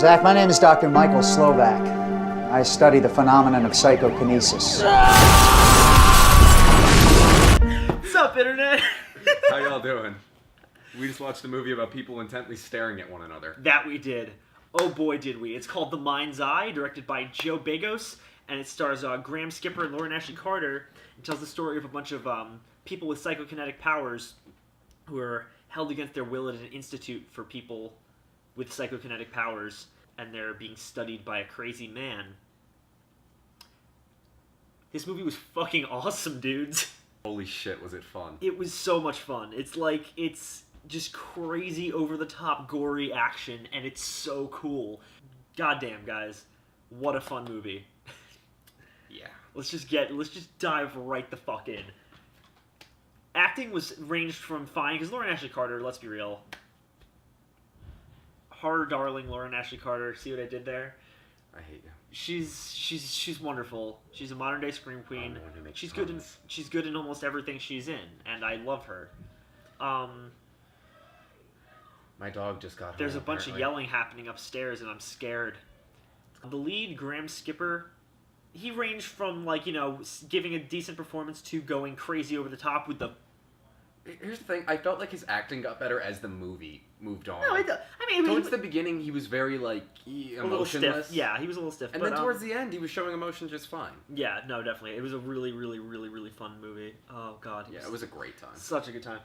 Zach, my name is Dr. Michael Slovak. I study the phenomenon of psychokinesis. What's up, Internet? How y'all doing? We just watched a movie about people intently staring at one another. That we did. Oh boy, did we. It's called The Mind's Eye, directed by Joe Begos, and it stars Graham Skipper and Lauren Ashley Carter. It tells the story of a bunch of people with psychokinetic powers who are held against their will at an institute for people with psychokinetic powers, and they're being studied by a crazy man. This movie was fucking awesome, dudes. Holy shit, was it fun. It was so much fun. It's just crazy, over-the-top, gory action, and it's so cool. Goddamn, guys. What a fun movie. Yeah. Let's just dive right the fuck in. Acting was ranged from fine, because Lauren Ashley Carter, let's be real. Horror darling Lauren Ashley Carter, see what I did there? I hate you. She's wonderful. She's a modern day scream queen. She's good in almost everything she's in, and I love her. My dog just got home. There's a bunch of yelling happening upstairs, and I'm scared. The lead, Graham Skipper, he ranged from, like, you know, giving a decent performance to going crazy over the top with the... Here's the thing, I felt like his acting got better as the movie moved on. No, towards the beginning, he was very, like, emotionless. A little stiff. Yeah, he was a little stiff. And then towards the end, he was showing emotion just fine. Yeah, no, definitely. It was a really, really, really, really fun movie. Oh, God. Yeah, it was a great time. Such a good time.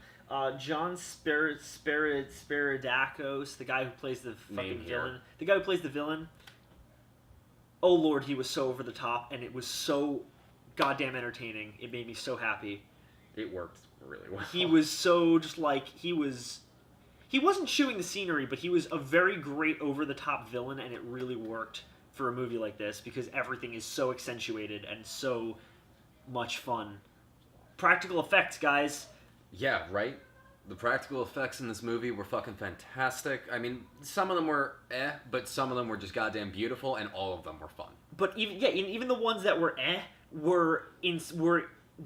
John Spiridakos, the guy who plays the fucking villain. The guy who plays the villain. Oh, Lord, he was so over the top, and it was so goddamn entertaining. It made me so happy. It worked really well. He was so just like, he wasn't chewing the scenery, but he was a very great over-the-top villain, and it really worked for a movie like this, because everything is so accentuated and so much fun. Practical effects, guys. Yeah, right? The practical effects in this movie were fucking fantastic. I mean, some of them were but some of them were just goddamn beautiful, and all of them were fun. But even the ones that were were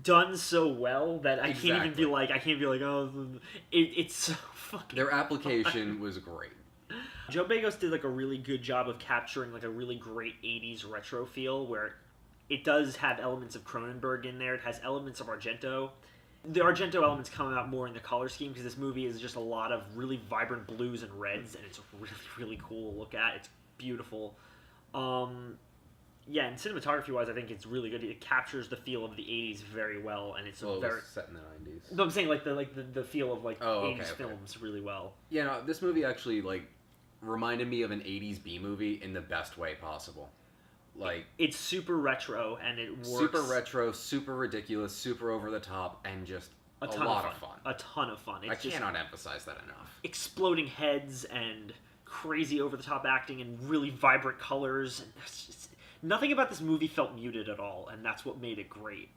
done so well that I can't be like, oh, it's so fucking... Their application was great. Joe Begos did, like, a really good job of capturing, like, a really great 80s retro feel, where it does have elements of Cronenberg in there. It has elements of Argento. The Argento elements come out more in the color scheme, because this movie is just a lot of really vibrant blues and reds, and it's really, really cool to look at. It's beautiful. Yeah, and cinematography-wise, I think it's really good. It captures the feel of the 80s very well, and it's it very... was set in the 90s. No, I'm saying, like, the feel of, like, 80s films really well. Yeah, no, this movie actually, like, reminded me of an 80s B-movie in the best way possible. Like, it's super retro, and it works. Super retro, super ridiculous, super over the top, and just a lot of fun. A ton of fun. I cannot emphasize that enough. Exploding heads and crazy over the top acting and really vibrant colors. And it's just, nothing about this movie felt muted at all, and that's what made it great.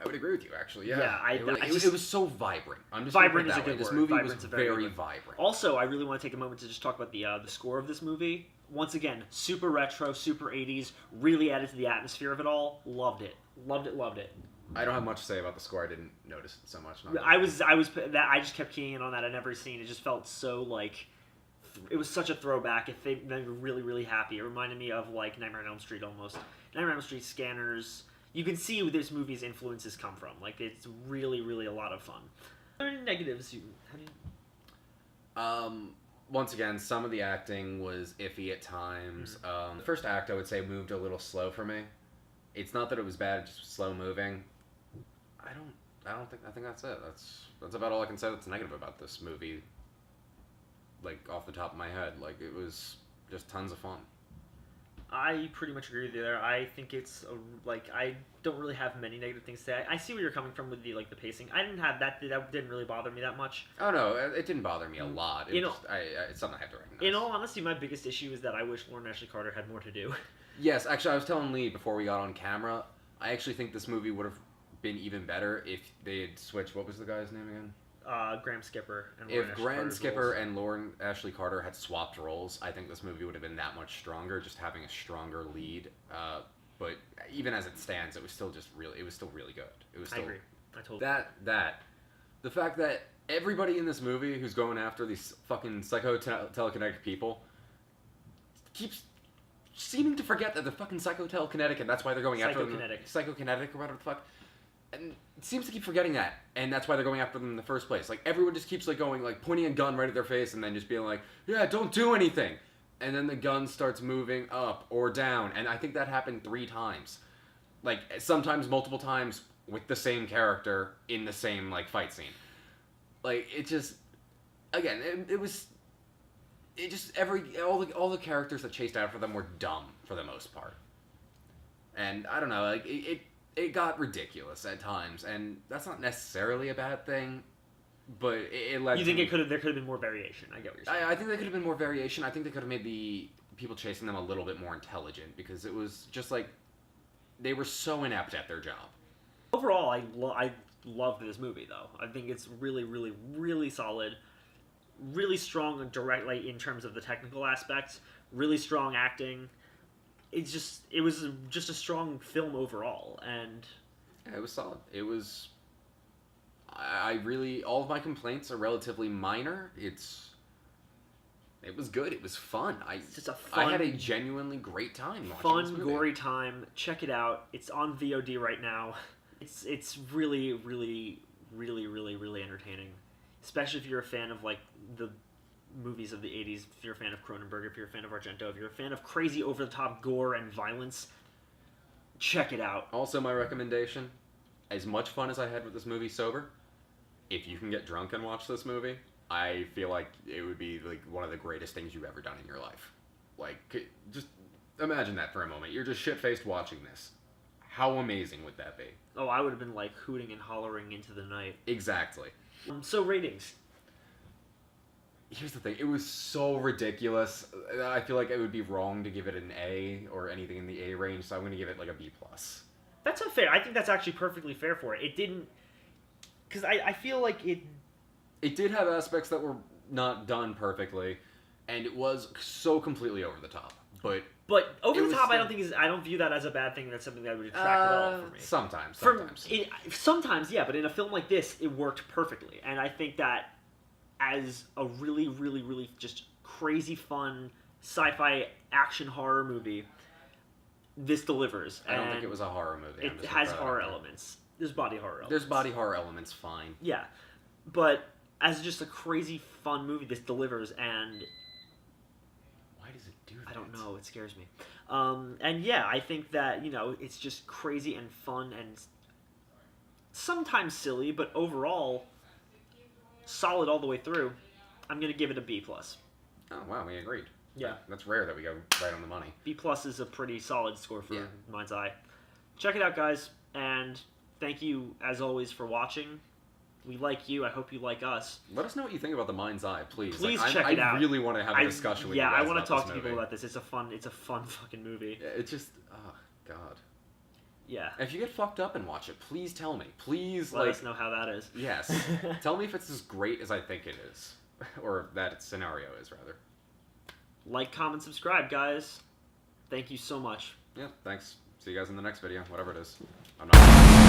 I would agree with you, actually. Yeah, yeah it was so vibrant. I'm just vibrant is a good word. This movie Vibrant's was very vibrant. Also, I really want to take a moment to just talk about the score of this movie. Once again, super retro, super 80s, really added to the atmosphere of it all. Loved it. Loved it, loved it. I don't have much to say about the score. I didn't notice it so much. I just kept keying in on that. I'd never seen it. Just felt so, like, it was such a throwback. It made me really, really happy. It reminded me of, like, Nightmare on Elm Street almost. Nightmare on Elm Street, Scanners. You can see where this movie's influences come from. Like, it's really, really a lot of fun. Are there any negatives? Once again, some of the acting was iffy at times. The first act, I would say, moved a little slow for me. It's not that it was bad, it's just slow moving. I think that's it. That's about all I can say that's negative about this movie. Like, off the top of my head. Like, it was just tons of fun. I pretty much agree with you there. I think it's I don't really have many negative things to say. I see where you're coming from with the pacing. I didn't have that. That didn't really bother me that much. Oh no, it didn't bother me a lot. It's something I have to recognize. In all honesty, my biggest issue is that I wish Lauren Ashley Carter had more to do. Yes, actually, I was telling Lee before we got on camera. I actually think this movie would have been even better if they had switched. What was the guy's name again? Graham Skipper and Lauren Graham Skipper and Lauren Ashley Carter had swapped roles, I think this movie would have been that much stronger, just having a stronger lead. But even as it stands, it was still really good. It was still, I agree. I totally. The fact that everybody in this movie who's going after these fucking telekinetic people keeps seeming to forget that they're fucking psychotelekinetic, and that's why they're going after them. Psychokinetic or whatever the fuck. And it seems to keep forgetting that, and that's why they're going after them in the first place. Like, everyone just keeps, like, going, like, pointing a gun right at their face and then just being like, yeah, don't do anything. And then the gun starts moving up or down, and I think that happened 3 times. Like, sometimes multiple times with the same character in the same, like, fight scene. Like, it just... Again, all the characters that chased after them were dumb for the most part. And I don't know, like, it got ridiculous at times, and that's not necessarily a bad thing, but it led. You think there could have been more variation? I get what you're saying. I think there could have been more variation. I think they could have made the people chasing them a little bit more intelligent, because it was just like they were so inept at their job. Overall, I loved this movie, though. I think it's really, really, really solid. Really strong and directly in terms of the technical aspects. Really strong acting. It was just a strong film overall, and yeah, it was solid. It was. I really, all of my complaints are relatively minor. It was good. It was fun. It's just a fun. I had a genuinely great time watching Fun, this movie. gory time. Check it out. It's on VOD right now. It's really, really, really, really, really entertaining, especially if you're a fan of like the movies of the 80s, if you're a fan of Cronenberg, if you're a fan of Argento, if you're a fan of crazy over-the-top gore and violence, check it out. Also, my recommendation, as much fun as I had with this movie sober, if you can get drunk and watch this movie, I feel like it would be like one of the greatest things you've ever done in your life. Like, just imagine that for a moment. You're just shit-faced watching this. How amazing would that be? Oh, I would have been like hooting and hollering into the night. Exactly. So ratings. Here's the thing, it was so ridiculous. I feel like it would be wrong to give it an A or anything in the A range, so I'm going to give it like a B+. That's unfair. I think that's actually perfectly fair for it. It didn't... Because I feel like it... It did have aspects that were not done perfectly, and it was so completely over the top. But over the top, I don't view that as a bad thing. That's something that would detract at all for me. Sometimes. Sometimes, yeah, but in a film like this, it worked perfectly. And I think that as a really, really, really just crazy fun sci-fi action horror movie, this delivers. I don't think it was a horror movie. It has horror elements. There's body horror elements. There's body horror elements, fine. Yeah. But as just a crazy fun movie, this delivers, and... Why does it do that? I don't know. It scares me. And yeah, I think that, it's just crazy and fun and sometimes silly, but overall solid all the way through. I'm going to give it a B+. Oh, wow, we agreed. Yeah. That's rare that we go right on the money. B+ is a pretty solid score for Mind's Eye. Check it out, guys, and thank you, as always, for watching. We like you. I hope you like us. Let us know what you think about The Mind's Eye, please. Please check it out. I really want to have a discussion with you guys I want to talk to movie. people about this. It's a fun fucking movie. Yeah, it's just, oh, God. Yeah. If you get fucked up and watch it, please tell me. Please, let us know how that is. Yes. Tell me if it's as great as I think it is. Or that scenario is, rather. Like, comment, subscribe, guys. Thank you so much. Yeah, thanks. See you guys in the next video, whatever it is. I'm not...